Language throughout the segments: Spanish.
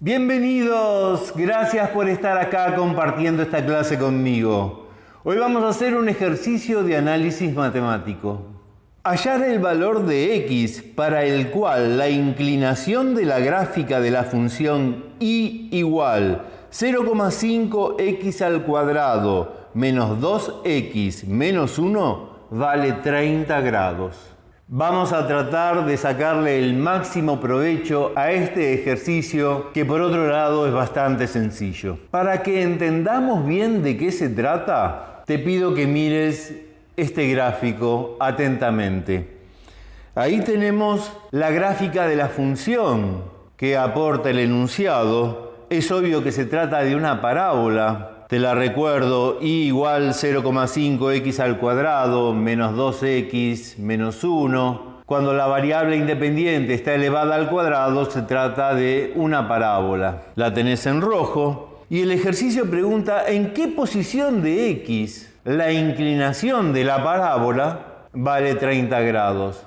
Bienvenidos, gracias por estar acá compartiendo esta clase conmigo. Hoy vamos a hacer un ejercicio de análisis matemático. Hallar el valor de x para el cual la inclinación de la gráfica de la función y igual 0,5x al cuadrado menos 2x menos 1 vale 30 grados. Vamos a tratar de sacarle el máximo provecho a este ejercicio que por otro lado es bastante sencillo. Para que entendamos bien de qué se trata, te pido que mires este gráfico atentamente. Ahí tenemos la gráfica de la función que aporta el enunciado. Es obvio que se trata de una parábola. Te la recuerdo, y igual 0,5x al cuadrado menos 2x menos 1. Cuando la variable independiente está elevada al cuadrado, se trata de una parábola. La tenés en rojo. Y el ejercicio pregunta en qué posición de x la inclinación de la parábola vale 30 grados.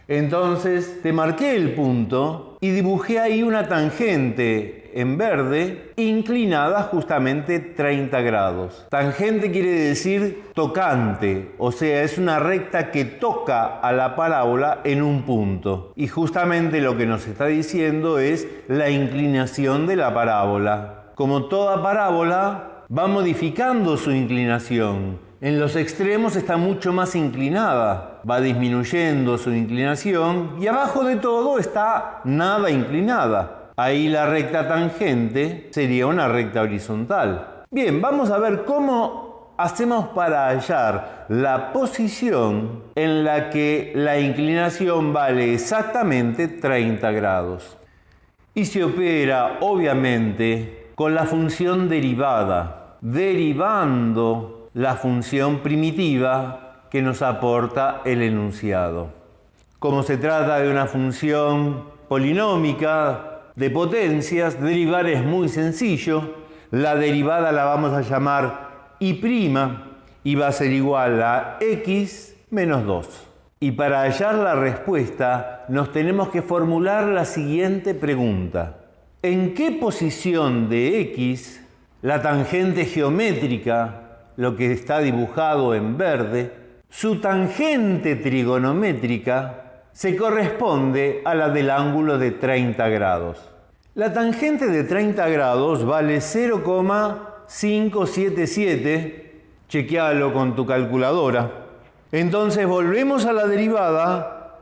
Entonces te marqué el punto y dibujé ahí una tangente en verde inclinada justamente 30 grados. Tangente quiere decir tocante, o sea, es una recta que toca a la parábola en un punto. Y justamente lo que nos está diciendo es la inclinación de la parábola. Como toda parábola, va modificando su inclinación. En los extremos está mucho más inclinada, va disminuyendo su inclinación y abajo de todo está nada inclinada. Ahí la recta tangente sería una recta horizontal. Bien, vamos a ver cómo hacemos para hallar la posición en la que la inclinación vale exactamente 30 grados. Y se opera, obviamente, con la función derivada, derivando la función primitiva que nos aporta el enunciado. Como se trata de una función polinómica de potencias, derivar es muy sencillo. La derivada la vamos a llamar y' y va a ser igual a x menos 2. Y para hallar la respuesta nos tenemos que formular la siguiente pregunta. ¿En qué posición de x la tangente geométrica, lo que está dibujado en verde, su tangente trigonométrica se corresponde a la del ángulo de 30 grados? La tangente de 30 grados vale 0,577. Chequealo con tu calculadora. Entonces volvemos a la derivada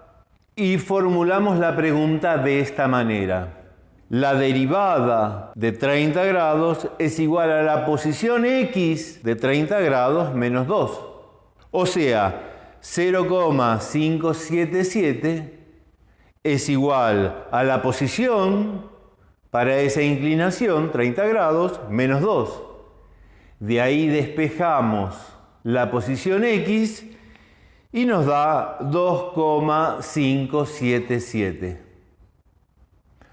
y formulamos la pregunta de esta manera. La derivada de 30 grados es igual a la posición x de 30 grados menos 2. O sea, 0,577 es igual a la posición para esa inclinación, 30 grados, menos 2. De ahí despejamos la posición x y nos da 2,577.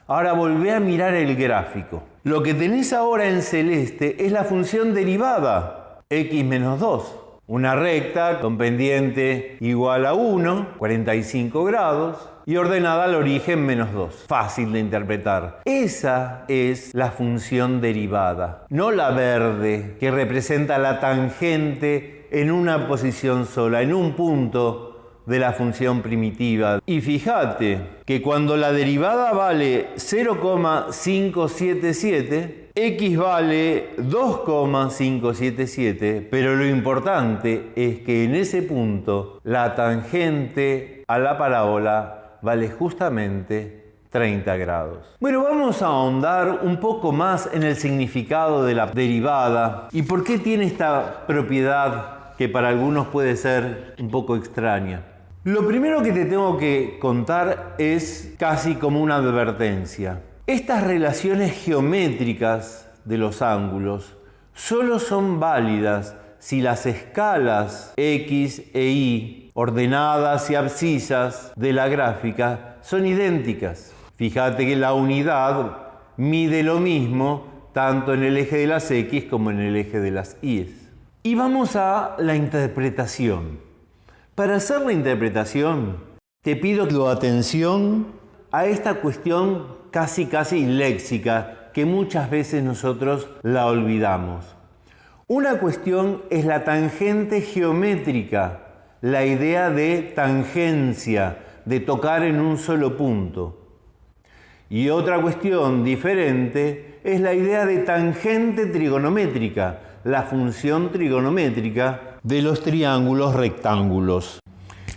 Ahora volvé a mirar el gráfico. Lo que tenés ahora en celeste es la función derivada, x menos 2. Una recta con pendiente igual a 1, 45 grados, y ordenada al origen menos 2. Fácil de interpretar. Esa es la función derivada, no la verde, que representa la tangente en una posición sola, en un punto de la función primitiva. Y fíjate que cuando la derivada vale 0,577, x vale 2,577, pero lo importante es que en ese punto la tangente a la parábola vale justamente 30 grados. Bueno, vamos a ahondar un poco más en el significado de la derivada y por qué tiene esta propiedad que para algunos puede ser un poco extraña. Lo primero que te tengo que contar es casi como una advertencia. Estas relaciones geométricas de los ángulos solo son válidas si las escalas x e y, ordenadas y abscisas de la gráfica, son idénticas. Fíjate que la unidad mide lo mismo tanto en el eje de las x como en el eje de las y. Y vamos a la interpretación. Para hacer la interpretación, te pido tu atención a esta cuestión casi léxica que muchas veces nosotros la olvidamos. Una cuestión es la tangente geométrica, la idea de tangencia, de tocar en un solo punto. Y otra cuestión diferente es la idea de tangente trigonométrica, la función trigonométrica de los triángulos rectángulos.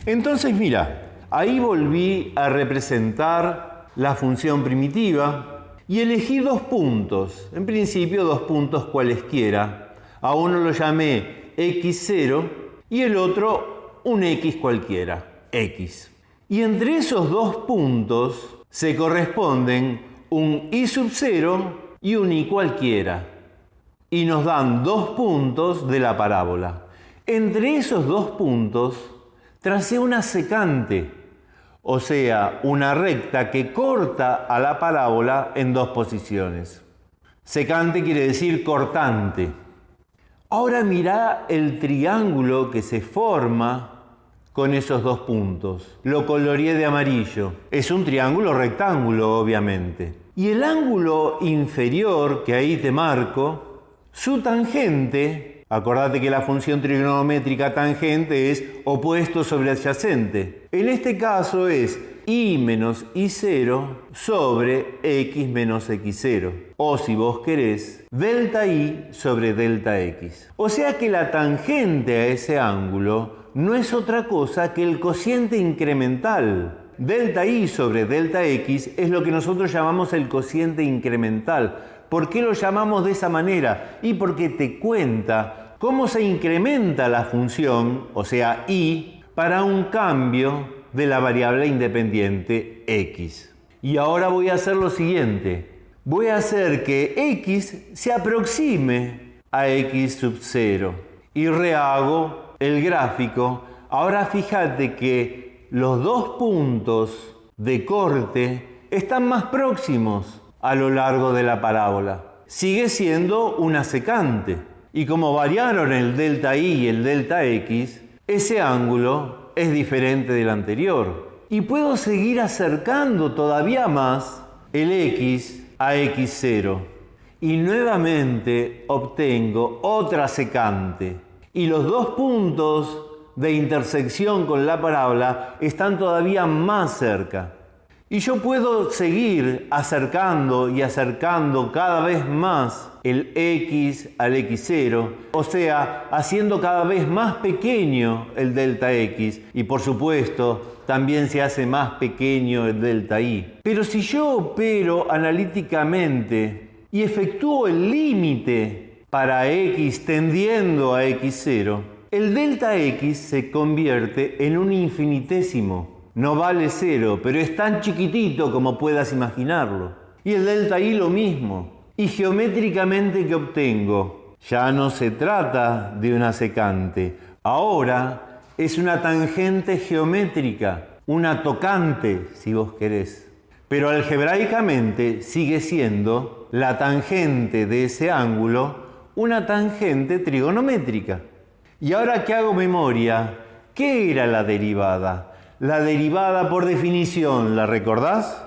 Entonces mira, ahí volví a representar la función primitiva y elegí dos puntos, en principio dos puntos cualesquiera. A uno lo llamé x0 y el otro un x cualquiera, x. Y entre esos dos puntos se corresponden un y sub 0 y un y cualquiera. Y nos dan dos puntos de la parábola. Entre esos dos puntos tracé una secante, o sea, una recta que corta a la parábola en dos posiciones. Secante quiere decir cortante. Ahora mirá el triángulo que se forma con esos dos puntos. Lo coloreé de amarillo. Es un triángulo rectángulo, obviamente. Y el ángulo inferior, que ahí te marco, su tangente, acordate que la función trigonométrica tangente es opuesto sobre adyacente. En este caso es y menos y0 sobre x menos x0. O si vos querés, delta y sobre delta x. O sea que la tangente a ese ángulo no es otra cosa que el cociente incremental. Delta y sobre delta x es lo que nosotros llamamos el cociente incremental. ¿Por qué lo llamamos de esa manera? Y porque te cuenta cómo se incrementa la función, o sea, y, para un cambio de la variable independiente x. Y ahora voy a hacer lo siguiente. Voy a hacer que x se aproxime a x sub 0 y rehago el gráfico. Ahora fíjate que los dos puntos de corte están más próximos a lo largo de la parábola. Sigue siendo una secante. Y como variaron el delta y y el delta x, ese ángulo es diferente del anterior. Y puedo seguir acercando todavía más el x a x0. Y nuevamente obtengo otra secante. Y los dos puntos de intersección con la parábola están todavía más cerca. Y yo puedo seguir acercando y acercando cada vez más el x al x0, o sea, haciendo cada vez más pequeño el delta x, y por supuesto también se hace más pequeño el delta y. Pero si yo opero analíticamente y efectúo el límite para x tendiendo a x0, el delta x se convierte en un infinitésimo. No vale 0, pero es tan chiquitito como puedas imaginarlo. Y el delta y lo mismo. Y geométricamente, ¿qué obtengo? Ya no se trata de una secante. Ahora es una tangente geométrica, una tocante, si vos querés. Pero algebraicamente sigue siendo la tangente de ese ángulo una tangente trigonométrica. Y ahora que hago memoria, ¿qué era la derivada? La derivada, por definición, ¿la recordás?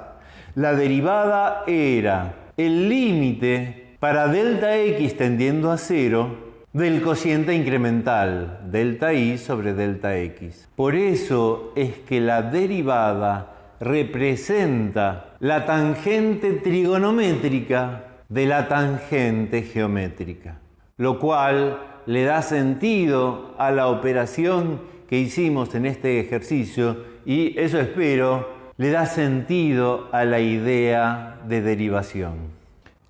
La derivada era el límite para delta x tendiendo a 0 del cociente incremental, delta y sobre delta x. Por eso es que la derivada representa la tangente trigonométrica de la tangente geométrica, lo cual le da sentido a la operación que hicimos en este ejercicio, y eso espero le da sentido a la idea de derivación.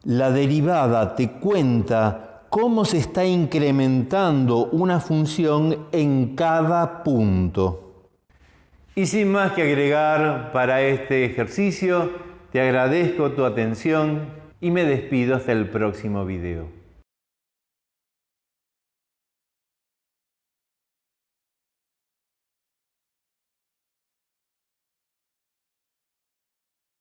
La derivada te cuenta cómo se está incrementando una función en cada punto. Y sin más que agregar para este ejercicio, te agradezco tu atención y me despido hasta el próximo video.